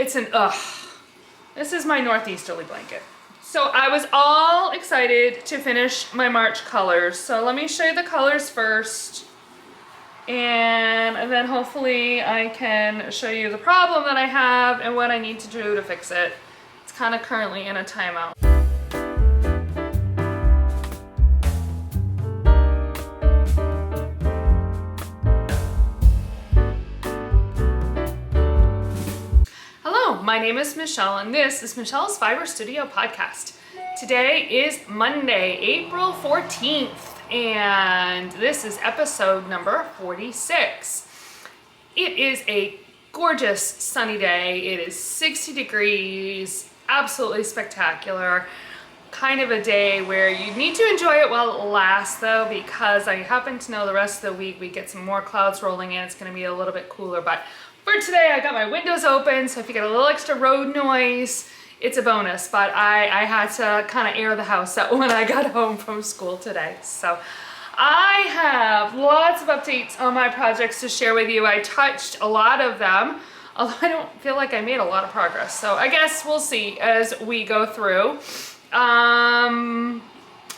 it's an ugh. This is my Northeasterly blanket. So I was all excited to finish my March colors. So let me show you the colors first. And then hopefully I can show you the problem that I have and what I need to do to fix it. It's kind of currently in a timeout. Hello, my name is Michelle and this is Michelle's Fiber Studio podcast. Today is Monday, April 14th. And this is episode number 46. It is a gorgeous sunny day. It is 60 degrees, absolutely spectacular. Kind of a day where you need to enjoy it while it lasts though, because I happen to know the rest of the week we get some more clouds rolling in. It's going to be a little bit cooler, but for today I got my windows open, so if you get a little extra road noise, it's a bonus, but I had to kind of air the house out when I got home from school today. So I have lots of updates on my projects to share with you. I touched a lot of them, although I don't feel like I made a lot of progress. So I guess we'll see as we go through.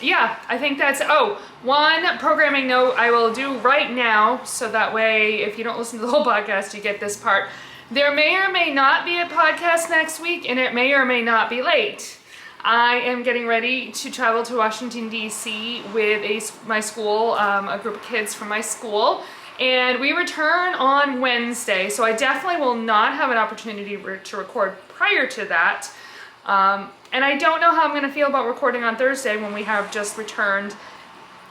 Yeah, I think that's, one programming note I will do right now, so that way if you don't listen to the whole podcast, you get this part. There may or may not be a podcast next week, and it may or may not be late. I am getting ready to travel to Washington, D.C. with my school, a group of kids from my school, and we return on Wednesday, so I definitely will not have an opportunity to record prior to that. And I don't know how I'm going to feel about recording on Thursday when we have just returned.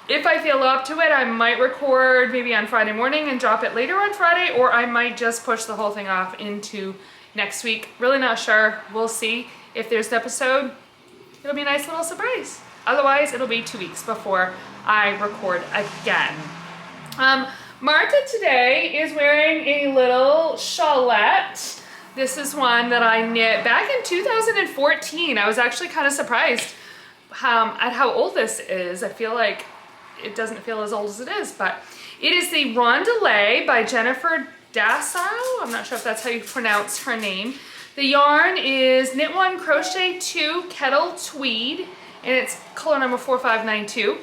If I feel up to it, I might record maybe on Friday morning and drop it later on Friday, or I might just push the whole thing off into next week. Really not sure. We'll see. If there's an episode, it'll be a nice little surprise. Otherwise, it'll be 2 weeks before I record again. Marta today is wearing a little shawlette. This is one that I knit back in 2014. I was actually kind of surprised at how old this is. I feel like it doesn't feel as old as it is, but it is the Rondelay by Jennifer Dassau. I'm not sure if that's how you pronounce her name. The yarn is Knit 1, Crochet 2, Kettle Tweed, and it's color number 4592.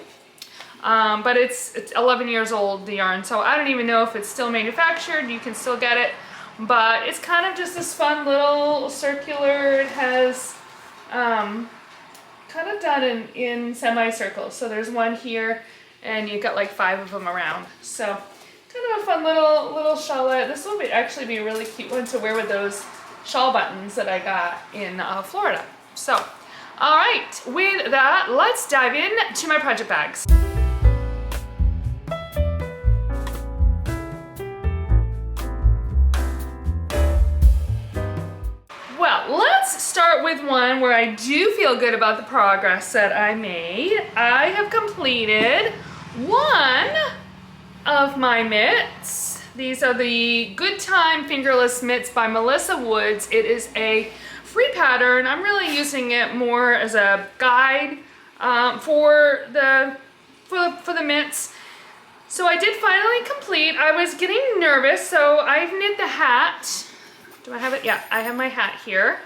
But it's 11 years old, the yarn, so I don't even know if it's still manufactured. You can still get it, but it's kind of just this fun little circular. It has kind of done in semicircles. So there's one here, and you've got like 5 of them around. So kind of a fun little shawlette. This will actually be a really cute one to wear with those shawl buttons that I got in Florida. So, all right, with that, let's dive in to my project bags. Well, let's start with one where I do feel good about the progress that I made. I have completed one of my mitts. These are the Good Time Fingerless mitts by Melissa Woods. It is a free pattern. I'm really using it more as a guide for the mitts. So I did finally complete. I was getting nervous, so I've knit the hat. Do I have it? Yeah, I have my hat here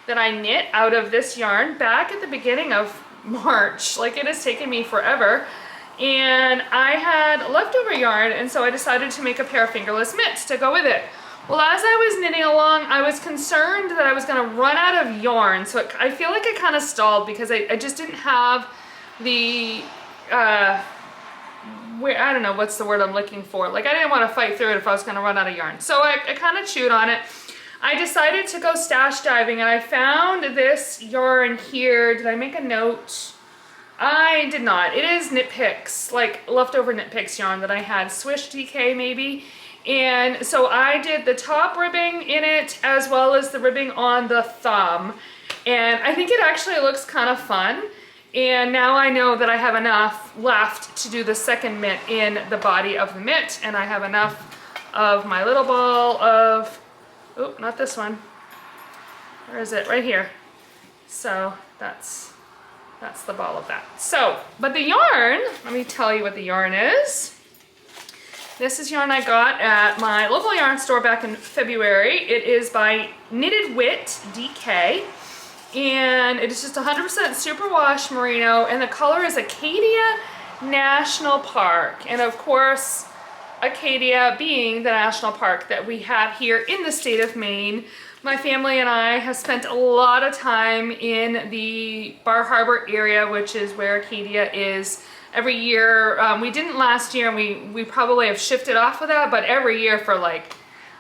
that I knit out of this yarn back at the beginning of March. Like, it has taken me forever. And I had leftover yarn, and so I decided to make a pair of fingerless mitts to go with it. Well, as I was knitting along, I was concerned that I was going to run out of yarn. So I feel like I kind of stalled because I just didn't have the, I don't know what's the word I'm looking for. Like, I didn't want to fight through it if I was going to run out of yarn. So I kind of chewed on it. I decided to go stash diving, and I found this yarn here. Did I make a note? I did not. It is Knit Picks, like leftover Knit Picks yarn that I had, Swish DK maybe. And so I did the top ribbing in it as well as the ribbing on the thumb. And I think it actually looks kind of fun. And now I know that I have enough left to do the second mitt in the body of the mitt. And I have enough of my little ball of, oh, not this one. Where is it? Right here. So that's the ball of that. So, but the yarn, let me tell you what the yarn is. This is yarn I got at my local yarn store back in February. It is by Knitted Wit DK, and it is just 100% superwash merino, and the color is Acadia National Park. And of course, Acadia being the national park that we have here in the state of Maine. My family and I have spent a lot of time in the Bar Harbor area, which is where Acadia is. Every year, we didn't last year, and we probably have shifted off of that, but every year for like,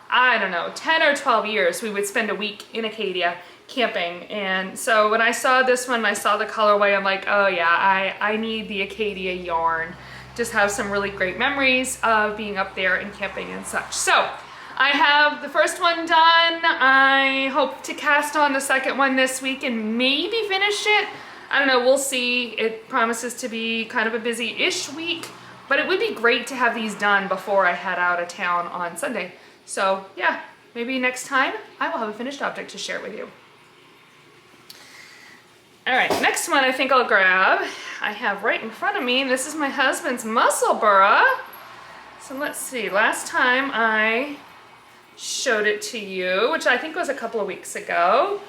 I don't know, 10 or 12 years, we would spend a week in Acadia camping. And so when I saw this one, I saw the colorway, I'm like, oh yeah, I need the Acadia yarn. Just have some really great memories of being up there and camping and such. So I have the first one done. I hope to cast on the second one this week and maybe finish it. I don't know, we'll see. It promises to be kind of a busy-ish week, but it would be great to have these done before I head out of town on Sunday. So yeah, maybe next time I will have a finished object to share with you. All right, next one I think I'll grab. I have right in front of me, this is my husband's Musselburgh. So let's see, last time I showed it to you, which I think was a couple of weeks ago,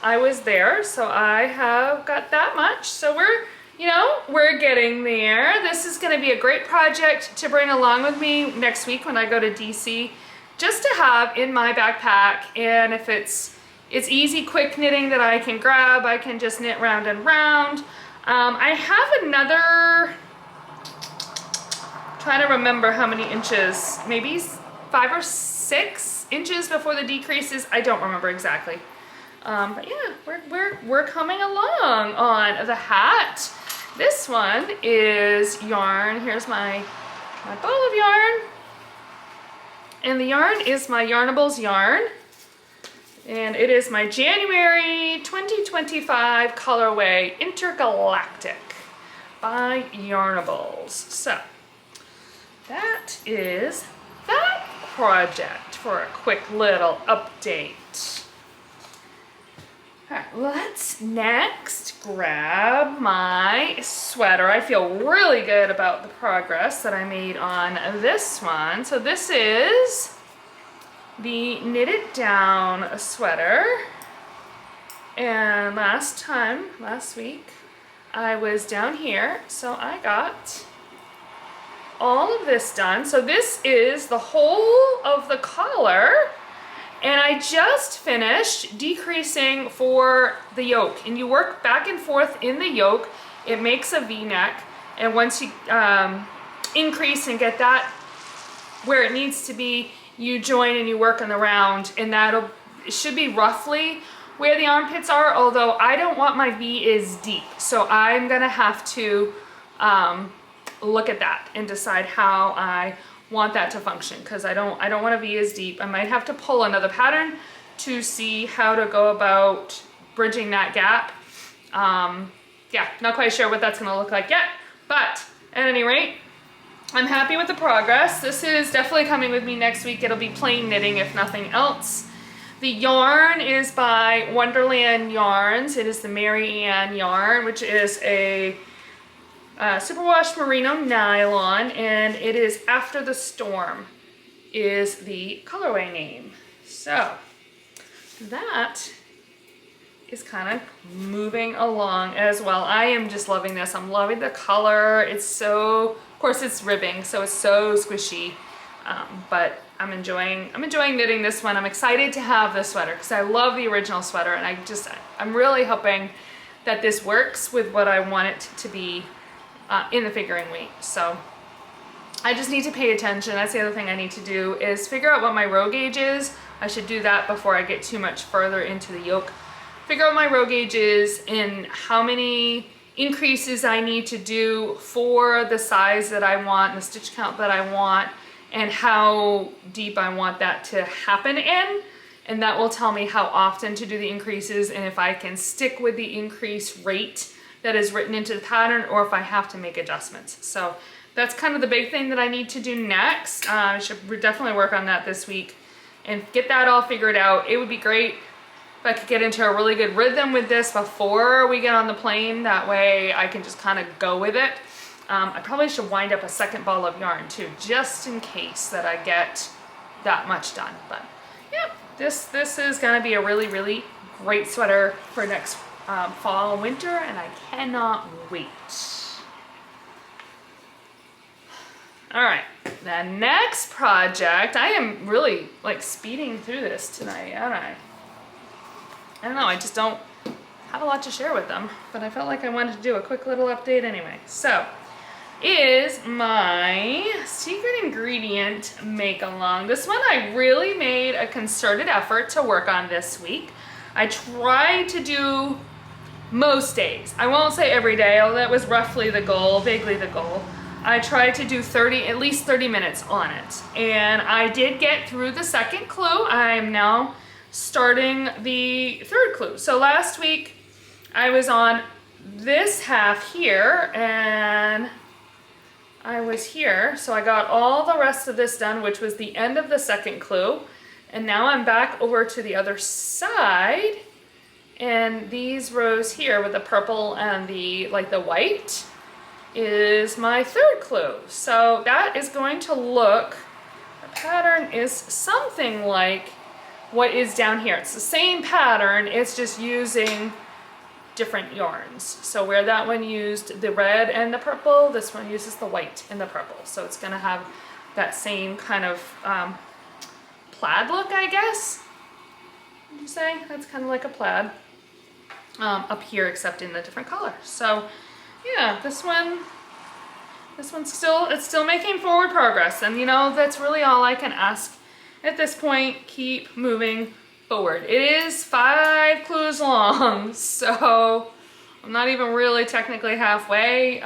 I was there, so I have got that much. So we're getting there. This is gonna be a great project to bring along with me next week when I go to DC, just to have in my backpack. And if it's easy, quick knitting that I can grab, I can just knit round and round. I have another, trying to remember how many inches, maybe 5 or 6 inches before the decreases. I don't remember exactly. But yeah, we're coming along on the hat. This one is yarn. Here's my ball of yarn. And the yarn is my Yarnables yarn. And it is my January 2025 colorway Intergalactic by Yarnables. So that is that project for a quick little update. All right, let's next grab my sweater. I feel really good about the progress that I made on this one. So this is the Knitted Down sweater. And last week, I was down here, so I got all of this done. So this is the whole of the collar. And I just finished decreasing for the yoke. And you work back and forth in the yoke. It makes a V-neck. And once you increase and get that where it needs to be, you join and you work on the round. And it should be roughly where the armpits are, although I don't want my V is deep. So I'm gonna have to look at that and decide how I want that to function, because I don't want to be as deep. I might have to pull another pattern to see how to go about bridging that gap. Yeah, not quite sure what that's going to look like yet, but at any rate, I'm happy with the progress. This is definitely coming with me next week. It'll be plain knitting if nothing else. The yarn is by Wonderland Yarns. It is the Mary Ann yarn, which is a superwash merino nylon, and it is After the Storm is the colorway name. So that is kind of moving along as well. I am just loving this. I'm loving the color. It's so, of course it's ribbing, so it's so squishy, but I'm enjoying knitting this one. I'm excited to have this sweater because I love the original sweater, and I'm really hoping that this works with what I want it to be in the figuring weight. So I just need to pay attention. That's the other thing I need to do, is figure out what my row gauge is. I should do that before I get too much further into the yoke. Figure out my row gauge is and how many increases I need to do for the size that I want, the stitch count that I want, and how deep I want that to happen in. And that will tell me how often to do the increases, and if I can stick with the increase rate that is written into the pattern, or if I have to make adjustments. So that's kind of the big thing that I need to do next. I should definitely work on that this week and get that all figured out. It would be great if I could get into a really good rhythm with this before we get on the plane. That way I can just kind of go with it. I probably should wind up a second ball of yarn too, just in case that I get that much done. But yeah, this is gonna be a really, really great sweater for next fall and winter, and I cannot wait. All right, the next project, I am really like speeding through this tonight, aren't I? I don't know, I just don't have a lot to share with them, but I felt like I wanted to do a quick little update anyway. So, is my secret ingredient make along. This one I really made a concerted effort to work on this week. I tried to do most days. I won't say every day, although that was roughly the goal, vaguely the goal. I tried to do at least 30 minutes on it. And I did get through the second clue. I'm now starting the third clue. So last week I was on this half here and I was here. So I got all the rest of this done, which was the end of the second clue. And now I'm back over to the other side. And these rows here with the purple and the white is my third clue. So that is going to look, the pattern is something like what is down here. It's the same pattern, it's just using different yarns. So where that one used the red and the purple, this one uses the white and the purple. So it's gonna have that same kind of plaid look, I guess. Would you say? That's kind of like a plaid up here, except in the different color. So yeah, this one's still making forward progress, and you know, that's really all I can ask at this point. Keep moving forward. It is 5 clues long, so I'm not even really technically halfway,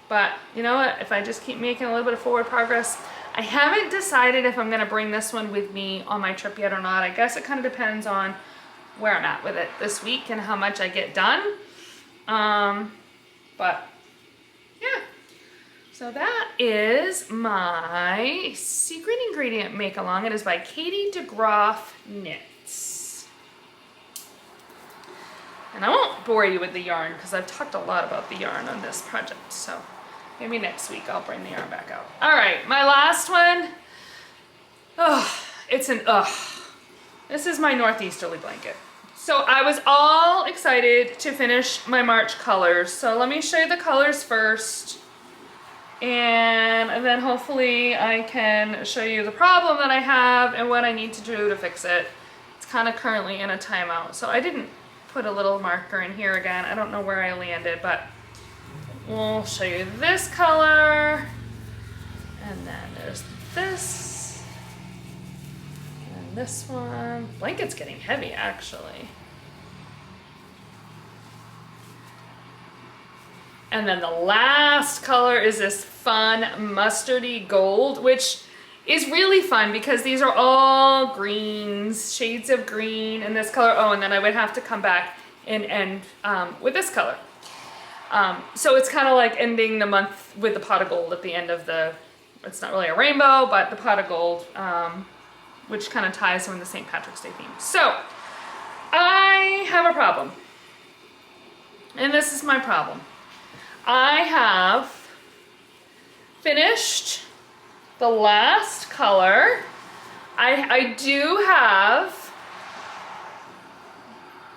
but you know what, if I just keep making a little bit of forward progress. I haven't decided if I'm gonna bring this one with me on my trip yet or not. I guess it kind of depends on where I'm at with it this week and how much I get done. But yeah, so that is my secret ingredient make along. It is by Katy DeGroff Knits. And I won't bore you with the yarn because I've talked a lot about the yarn on this project. So maybe next week I'll bring the yarn back out. All right, my last one. Oh, it's an This is my Northeasterly Blanket. So I was all excited to finish my March colors. So let me show you the colors first. And then hopefully I can show you the problem that I have and what I need to do to fix it. It's kind of currently in a timeout. So I didn't put a little marker in here again. I don't know where I landed, but we'll show you this color. And then there's this. This one, blanket's getting heavy actually. And then the last color is this fun mustardy gold, which is really fun because these are all greens, shades of green in this color. Oh, and then I would have to come back and end with this color. So it's kind of like ending the month with the pot of gold at the end of the, it's not really a rainbow, but the pot of gold. Which kind of ties in the St. Patrick's Day theme. So, I have a problem. And this is my problem. I have finished the last color. I do have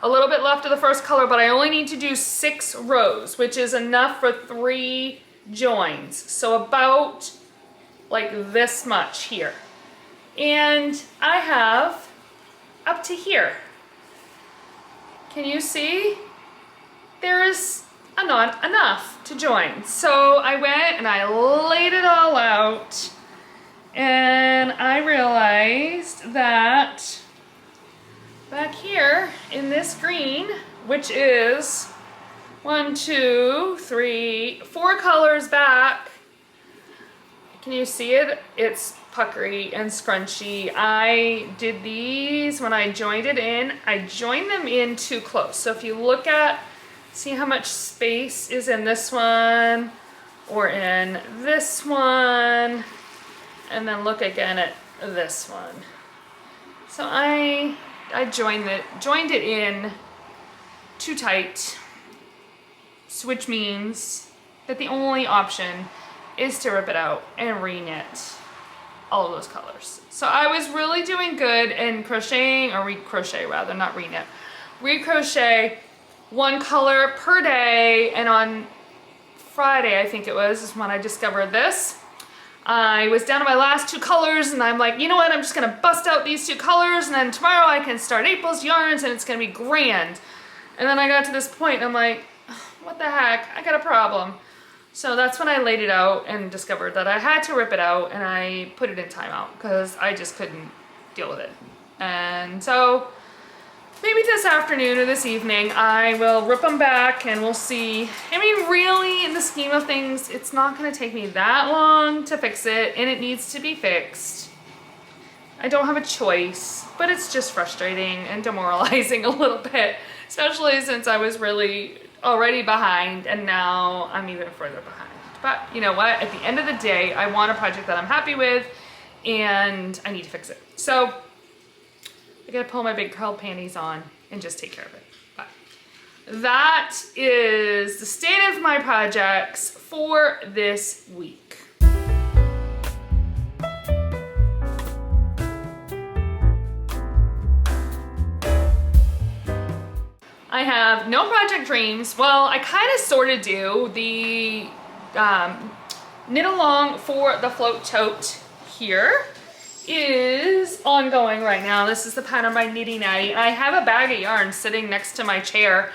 a little bit left of the first color, but I only need to do 6 rows, which is enough for 3 joins. So about like this much here. And I have up to here. Can you see? There is not enough to join. So I went and I laid it all out and I realized that back here in this green, which is 1, 2, 3, 4 colors back, can you see it? It's puckery and scrunchy. I did these when I joined it in. I joined them in too close. So if you look at, see how much space is in this one or in this one, and then look again at this one. So I joined it in too tight, which means that the only option is to rip it out and re-knit all of those colors. So I was really doing good in crocheting, or recrochet rather, not re-knit. Recrochet one color per day, and on Friday, I think it was, is when I discovered this. I was down to my last 2 colors, and I'm like, you know what, I'm just gonna bust out these 2 colors, and then tomorrow I can start April's yarns, and it's gonna be grand. And then I got to this point, and I'm like, what the heck, I got a problem. So that's when I laid it out and discovered that I had to rip it out, and I put it in timeout because I just couldn't deal with it. And so maybe this afternoon or this evening I will rip them back and we'll see. I mean, really, in the scheme of things, it's not going to take me that long to fix it, and it needs to be fixed. I don't have a choice, but it's just frustrating and demoralizing a little bit, especially since I was really already behind, and now I'm even further behind. But you know what? At the end of the day, I want a project that I'm happy with, and I need to fix it. So I gotta pull my big curled panties on and just take care of it. But that is the state of my projects for this week. I have no project dreams. Well, I kind of sort of do. The knit along for the float tote here is ongoing right now. This is the pattern by Nitty Natty. I have a bag of yarn sitting next to my chair,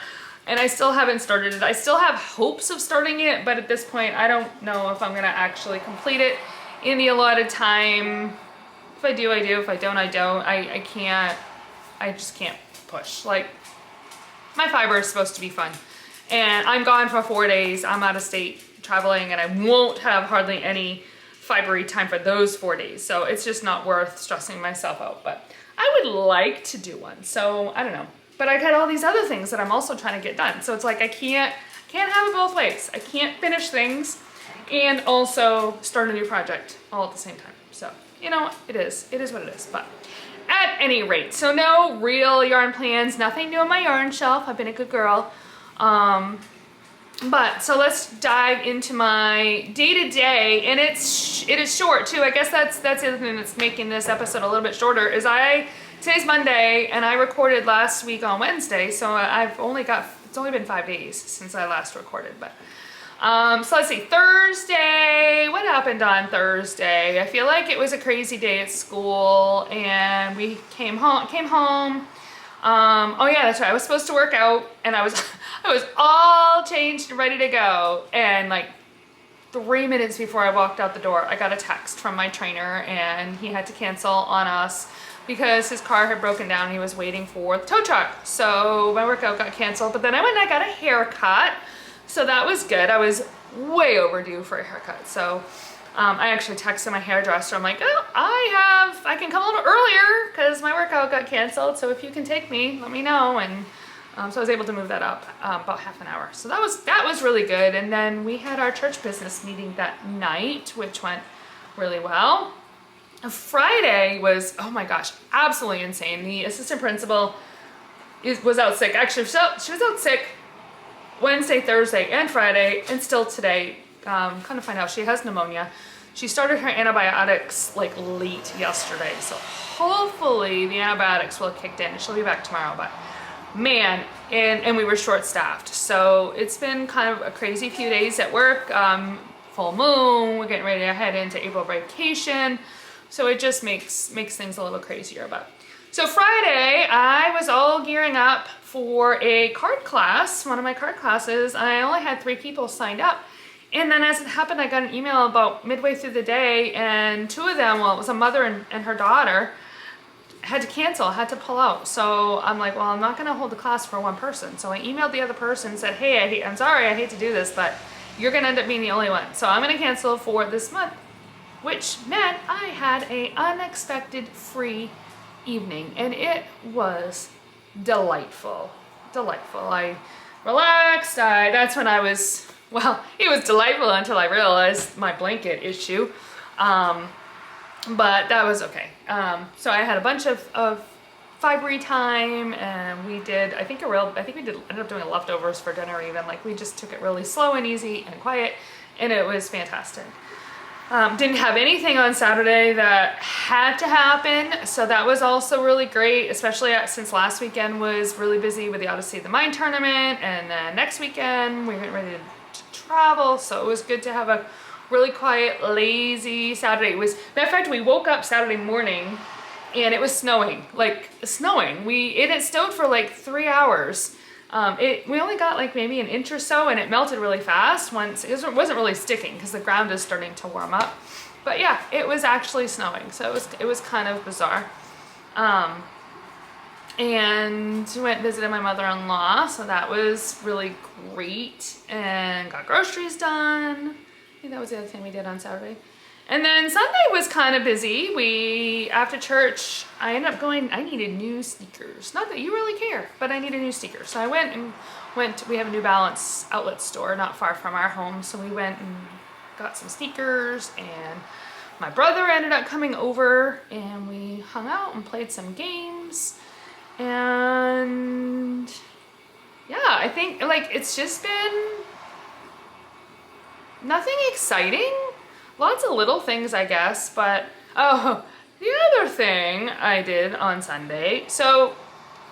and I still haven't started it. I still have hopes of starting it, but at this point I don't know if I'm gonna actually complete it in the allotted time. If I do, I do. If I don't, I don't. I just can't push. Like, my fiber is supposed to be fun, and I'm gone for 4 days. I'm out of state traveling, and I won't have hardly any fibery time for those 4 days. So it's just not worth stressing myself out, but I would like to do one. So I don't know, but I've had all these other things that I'm also trying to get done. So it's like, I can't have it both ways. I can't finish things and also start a new project all at the same time. So, you know, it is what it is. But at any rate, so no real yarn plans, nothing new on my yarn shelf. I've been a good girl. But so let's dive into my day-to-day, and it is short too. I guess that's the other thing that's making this episode a little bit shorter. Is today's Monday, and I recorded last week on Wednesday, so it's only been 5 days since I last recorded. But so let's see, Thursday, what happened on Thursday? I feel like it was a crazy day at school, and we came home. Oh yeah, that's right, I was supposed to work out, and I was all changed and ready to go, and like 3 minutes before I walked out the door, I got a text from my trainer, and he had to cancel on us because his car had broken down. He was waiting for the tow truck, so my workout got canceled. But then I went and I got a haircut, so that was good. I was way overdue for a haircut, so I actually texted my hairdresser. I'm like, oh, I can come a little earlier because my workout got canceled, so if you can take me, let me know. And so I was able to move that up about half an hour. So that was really good. And then we had our church business meeting that night, which went really well. Friday was, oh my gosh, absolutely insane. The assistant principal was out sick. Actually, she was out sick Wednesday, Thursday, and Friday, and still today. Kind of find out she has pneumonia. She started her antibiotics like late yesterday, so hopefully the antibiotics will have kicked in and she'll be back tomorrow. But man, and we were short-staffed, so it's been kind of a crazy few days at work. Full moon, we're getting ready to head into April vacation, so it just makes things a little crazier. But so Friday, I was all gearing up for a card class, one of my card classes. I only had 3 people signed up. And then as it happened, I got an email about midway through the day, and 2 of them, well, it was a mother and her daughter, had to cancel, had to pull out. So I'm like, well, I'm not gonna hold the class for 1 person. So I emailed the other person and said, hey, I'm sorry, I hate to do this, but you're gonna end up being the only one. So I'm gonna cancel for this month, which meant I had an unexpected free evening, and it was delightful, delightful. I relaxed, that's when I was, well, it was delightful until I realized my blanket issue, but that was okay. So I had a bunch of fibery time, and we did, I think we ended up doing leftovers for dinner even. Like, we just took it really slow and easy and quiet, and it was fantastic. Didn't have anything on Saturday that had to happen, so that was also really great, especially since last weekend was really busy with the Odyssey of the Mind tournament, and then next weekend we went ready to travel, so it was good to have a really quiet, lazy Saturday. It was, matter of fact, we woke up Saturday morning and it was snowing, like snowing. It had snowed for like 3 hours. We only got like maybe an inch or so, and it melted really fast once. It wasn't really sticking because the ground is starting to warm up. But yeah, it was actually snowing, so it was kind of bizarre. And went and visited my mother-in-law, so that was really great, and got groceries done. I think that was the other thing we did on Saturday. And then Sunday was kind of busy. After church, I ended up I needed new sneakers. Not that you really care, but I needed new sneakers. So I we have a New Balance outlet store not far from our home. So we went and got some sneakers, and my brother ended up coming over, and we hung out and played some games. And yeah, I think like it's just been nothing exciting. Lots of little things, I guess, but oh, the other thing I did on Sunday, so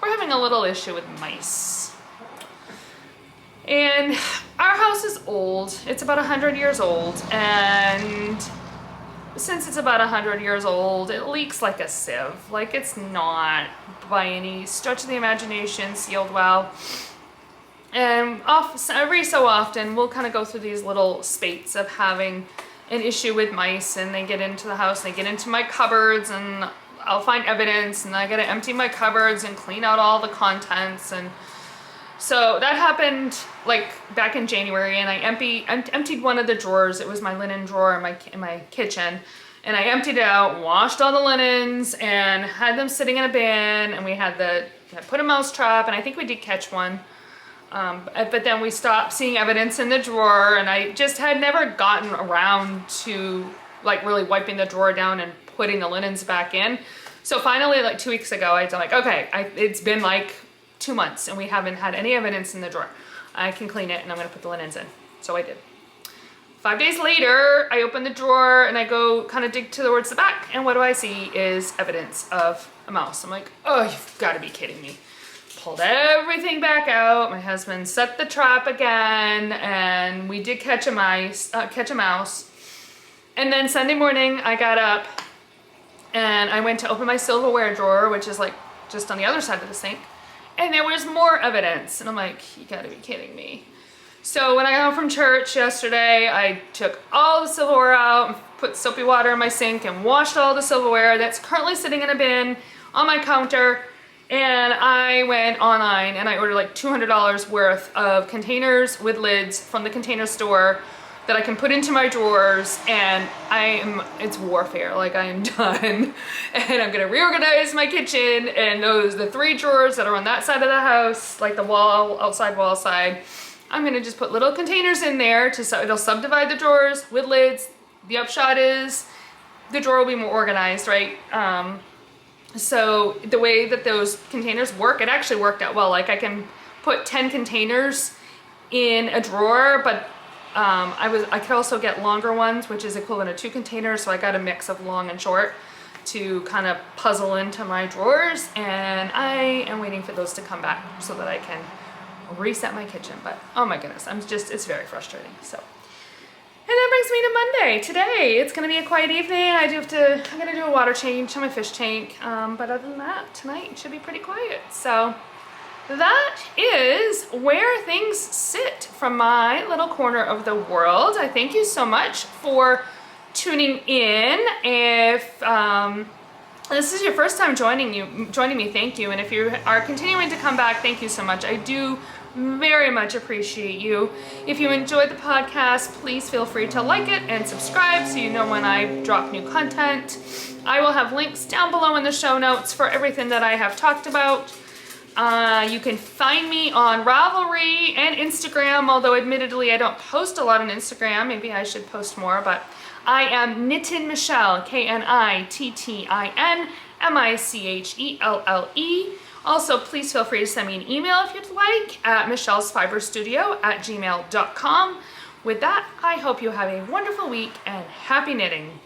we're having a little issue with mice. And our house is old. It's about 100 years old, and since it's about 100 years old, it leaks like a sieve. Like, it's not by any stretch of the imagination sealed well. And every so often, we'll kind of go through these little spates of having an issue with mice, and they get into the house, and they get into my cupboards, and I'll find evidence, and I gotta empty my cupboards and clean out all the contents. And so that happened like back in January, and I emptied one of the drawers. It was my linen drawer in my kitchen, and I emptied it out, washed all the linens, and had them sitting in a bin, and I put a mouse trap, and I think we did catch one. But then we stopped seeing evidence in the drawer, and I just had never gotten around to like really wiping the drawer down and putting the linens back in. So finally, like 2 weeks ago, I was like, okay, it's been like 2 months and we haven't had any evidence in the drawer. I can clean it, and I'm gonna put the linens in. So I did. 5 days later, I open the drawer and I go kind of dig towards the back, and what do I see is evidence of a mouse. I'm like, oh, you've gotta be kidding me. Pulled everything back out. My husband set the trap again, and we did catch a mouse. And then Sunday morning, I got up and I went to open my silverware drawer, which is like just on the other side of the sink, and there was more evidence. And I'm like, you gotta be kidding me. So when I got home from church yesterday, I took all the silverware out and put soapy water in my sink and washed all the silverware that's currently sitting in a bin on my counter. And I went online and I ordered like $200 worth of containers with lids from the Container Store that I can put into my drawers, and it's warfare. Like, I am done. And I'm gonna reorganize my kitchen, and the 3 drawers that are on that side of the house, like the outside wall side, I'm gonna just put little containers in there it'll subdivide the drawers with lids. The upshot is the drawer will be more organized, right? So the way that those containers work, it actually worked out well. Like, I can put 10 containers in a drawer, but I could also get longer ones, which is equivalent to 2 containers. So I got a mix of long and short to kind of puzzle into my drawers, and I am waiting for those to come back so that I can reset my kitchen. But oh my goodness, it's very frustrating. So. And that brings me to Monday. Today, it's gonna be a quiet evening. I'm gonna do a water change on my fish tank. But other than that, tonight should be pretty quiet. So that is where things sit from my little corner of the world. I thank you so much for tuning in. If this is your first time joining me, thank you. And if you are continuing to come back, thank you so much. I do very much appreciate you. If you enjoyed the podcast, please feel free to like it and subscribe so you know when I drop new content. I will have links down below in the show notes for everything that I have talked about. You can find me on Ravelry and Instagram, although admittedly I don't post a lot on Instagram. Maybe I should post more, but I am Knittin Michelle, Knittin, MICHELLE. Also, please feel free to send me an email if you'd like at michellesfiberstudio@gmail.com. With that, I hope you have a wonderful week and happy knitting.